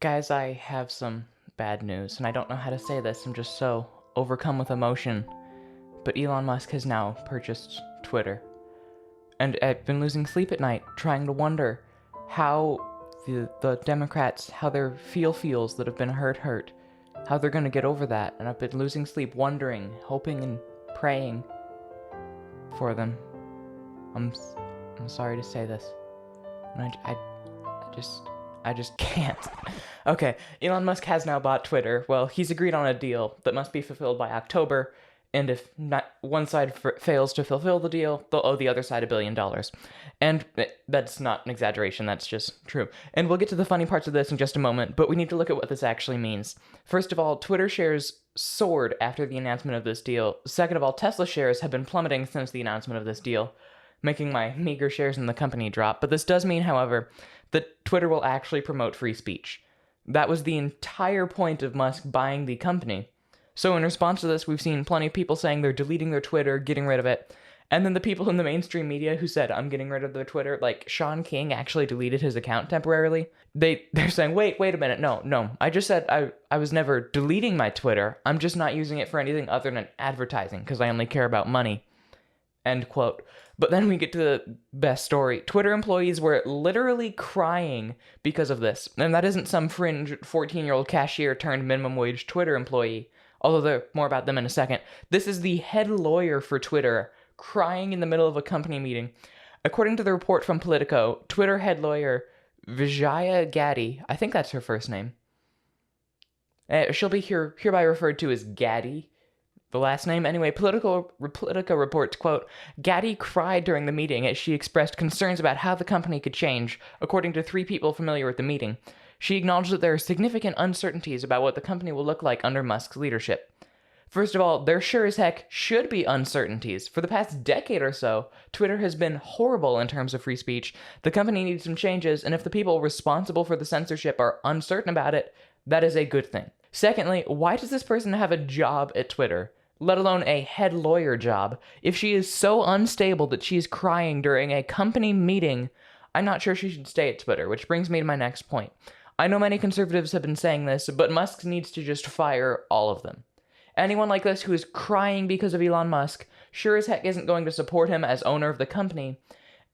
Guys, I have some bad news, and I don't know how to say this. I'm just so overcome with emotion. But Elon Musk has now purchased Twitter. And I've been losing sleep at night, trying to wonder how the Democrats, how their feels that have been hurt, how they're gonna get over that. And I've been losing sleep, wondering, hoping, and praying for them. I'm sorry to say this. And I just can't. Okay, Elon Musk has now bought Twitter. Well, he's agreed on a deal that must be fulfilled by October, and if not one side fails to fulfill the deal, they'll owe the other side $1 billion. And that's not an exaggeration, that's just true. And we'll get to the funny parts of this in just a moment, but we need to look at what this actually means. First of all, Twitter shares soared after the announcement of this deal. Second of all, Tesla shares have been plummeting since the announcement of this deal, making my meager shares in the company drop. But this does mean, however, that Twitter will actually promote free speech. That was the entire point of Musk buying the company. So in response to this, we've seen plenty of people saying they're deleting their Twitter, getting rid of it. And then the people in the mainstream media who said, I'm getting rid of their Twitter, like Sean King actually deleted his account temporarily. They're saying, wait a minute, no. I just said I was never deleting my Twitter. I'm just not using it for anything other than advertising because I only care about money. End quote. But then we get to the best story. Twitter employees were literally crying because of this. And that isn't some fringe 14-year-old cashier turned minimum wage Twitter employee. Although more about them in a second. This is the head lawyer for Twitter crying in the middle of a company meeting. According to the report from Politico, Twitter head lawyer Vijaya Gaddy, I think that's her first name. She'll be hereby referred to as Gaddy. The last name? Anyway, Politico reports, quote, Gaddy cried during the meeting as she expressed concerns about how the company could change, according to 3 people familiar with the meeting. She acknowledged that there are significant uncertainties about what the company will look like under Musk's leadership. First of all, there sure as heck should be uncertainties. For the past decade or so, Twitter has been horrible in terms of free speech. The company needs some changes, and if the people responsible for the censorship are uncertain about it, that is a good thing. Secondly, why does this person have a job at Twitter? Let alone a head lawyer job. If she is so unstable that she's crying during a company meeting, I'm not sure she should stay at Twitter, which brings me to my next point. I know many conservatives have been saying this, but Musk needs to just fire all of them. Anyone like this who is crying because of Elon Musk sure as heck isn't going to support him as owner of the company.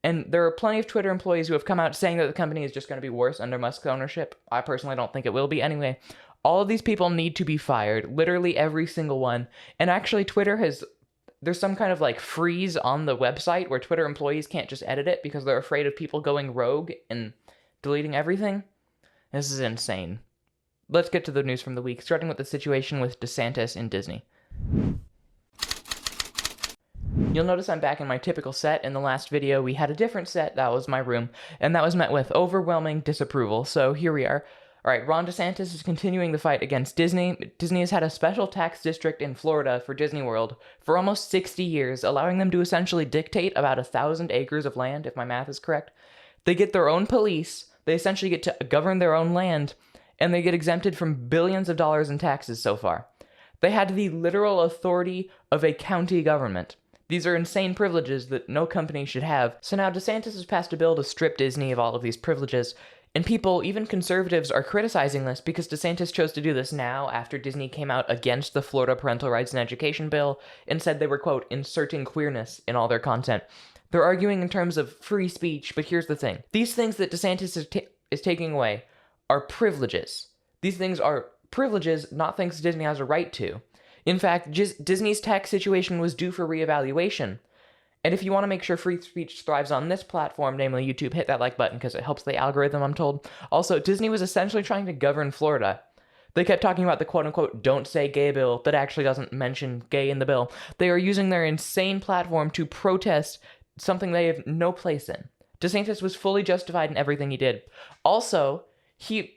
And there are plenty of Twitter employees who have come out saying that the company is just going to be worse under Musk's ownership. I personally don't think it will be anyway. All of these people need to be fired, literally every single one. And actually there's some kind of like freeze on the website where Twitter employees can't just edit it because they're afraid of people going rogue and deleting everything. This is insane. Let's get to the news from the week, starting with the situation with DeSantis and Disney. You'll notice I'm back in my typical set. In the last video, we had a different set, that was my room, and that was met with overwhelming disapproval, so here we are. Alright, Ron DeSantis is continuing the fight against Disney. Disney has had a special tax district in Florida for Disney World for almost 60 years, allowing them to essentially dictate about 1,000 acres of land, if my math is correct. They get their own police, they essentially get to govern their own land, and they get exempted from billions of dollars in taxes so far. They had the literal authority of a county government. These are insane privileges that no company should have. So now DeSantis has passed a bill to strip Disney of all of these privileges. And people, even conservatives, are criticizing this because DeSantis chose to do this now after Disney came out against the Florida Parental Rights and Education bill and said they were, quote, inserting queerness in all their content. They're arguing in terms of free speech, but here's the thing. These things that DeSantis is taking away are privileges. These things are privileges, not things Disney has a right to. In fact, Disney's tax situation was due for reevaluation. And if you want to make sure free speech thrives on this platform, namely YouTube, hit that like button because it helps the algorithm, I'm told. Also, Disney was essentially trying to govern Florida. They kept talking about the quote-unquote don't say gay bill that actually doesn't mention gay in the bill. They are using their insane platform to protest something they have no place in. DeSantis was fully justified in everything he did. Also,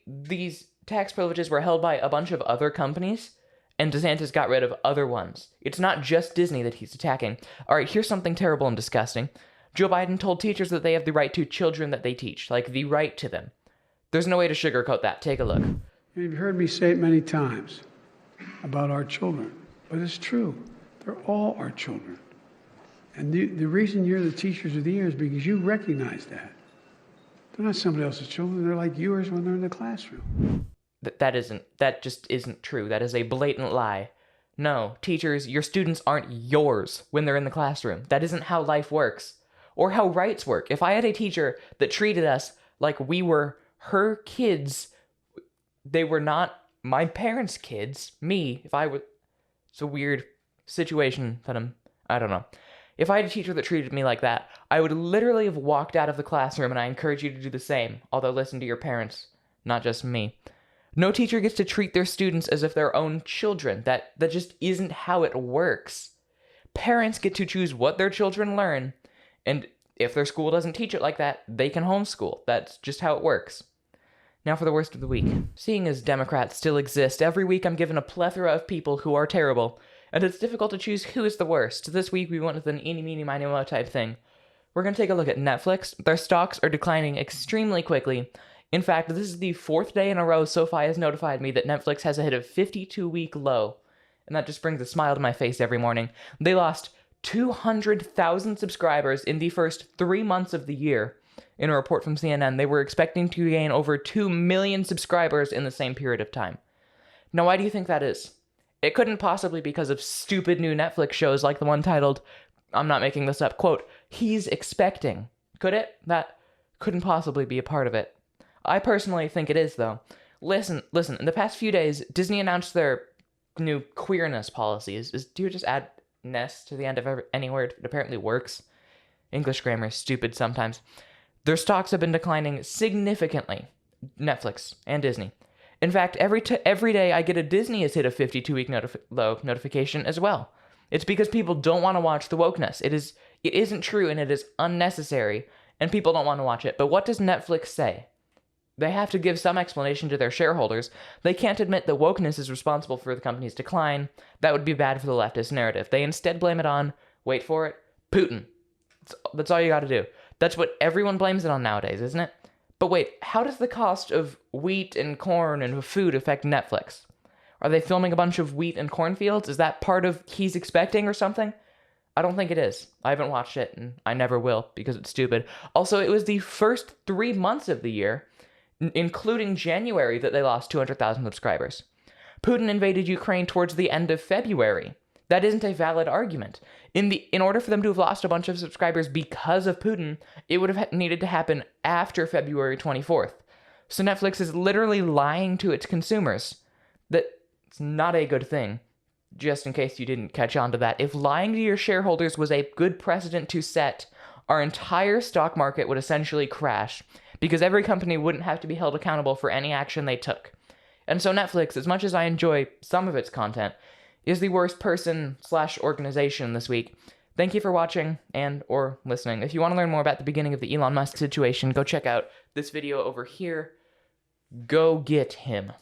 these tax privileges were held by a bunch of other companies, and DeSantis got rid of other ones. It's not just Disney that he's attacking. Alright, here's something terrible and disgusting. Joe Biden told teachers that they have the right to children that they teach, like the right to them. There's no way to sugarcoat that. Take a look. You've heard me say it many times about our children, but it's true. They're all our children. And the reason you're the teachers of the year is because you recognize that. They're not somebody else's children. They're like yours when they're in the classroom. That just isn't true. That is a blatant lie. No, teachers, your students aren't yours when they're in the classroom. That isn't how life works, or how rights work. If I had a teacher that treated us like we were her kids, they were not my parents' kids. Me, if I would, it's a weird situation that I don't know. If I had a teacher that treated me like that, I would literally have walked out of the classroom, and I encourage you to do the same, although listen to your parents, not just me. No teacher gets to treat their students as if they're own children. That just isn't how it works. Parents get to choose what their children learn, and if their school doesn't teach it like that, they can homeschool. That's just how it works. Now for the worst of the week. Seeing as Democrats still exist, every week I'm given a plethora of people who are terrible, and it's difficult to choose who is the worst. This week we went with an eeny, meeny, miny, moe type thing. We're going to take a look at Netflix. Their stocks are declining extremely quickly. In fact, this is the 4th day in a row SoFi has notified me that Netflix has hit a 52-week low, and that just brings a smile to my face every morning. They lost 200,000 subscribers in the first 3 months of the year. In a report from CNN, they were expecting to gain over 2 million subscribers in the same period of time. Now, why do you think that is? It couldn't possibly be because of stupid new Netflix shows like the one titled, I'm not making this up, quote, He's Expecting. Could it? That couldn't possibly be a part of it. I personally think it is, though. Listen, in the past few days, Disney announced their new queerness policies. Do you just add ness to the end of any word? It apparently works. English grammar is stupid sometimes. Their stocks have been declining significantly. Netflix and Disney. In fact, every day I get a Disney has hit a 52-week low notification as well. It's because people don't want to watch the wokeness. It isn't true, and it is unnecessary, and people don't want to watch it. But what does Netflix say? They have to give some explanation to their shareholders. They can't admit that wokeness is responsible for the company's decline. That would be bad for the leftist narrative. They instead blame it on, wait for it, Putin. That's all you got to do. That's what everyone blames it on nowadays, isn't it? But wait, how does the cost of wheat and corn and food affect Netflix? Are they filming a bunch of wheat and cornfields? Is that part of He's Expecting or something? I don't think it is. I haven't watched it, and I never will because it's stupid. Also, it was the first 3 months of the year, including January, that they lost 200,000 subscribers. Putin invaded Ukraine towards the end of February. That isn't a valid argument. In order for them to have lost a bunch of subscribers because of Putin, it would have needed to happen after February 24th. So Netflix is literally lying to its consumers. That's not a good thing. Just in case you didn't catch on to that, if lying to your shareholders was a good precedent to set, our entire stock market would essentially crash, because every company wouldn't have to be held accountable for any action they took. And so Netflix, as much as I enjoy some of its content, is the worst person/organization this week. Thank you for watching or listening. If you want to learn more about the beginning of the Elon Musk situation, go check out this video over here. Go get him.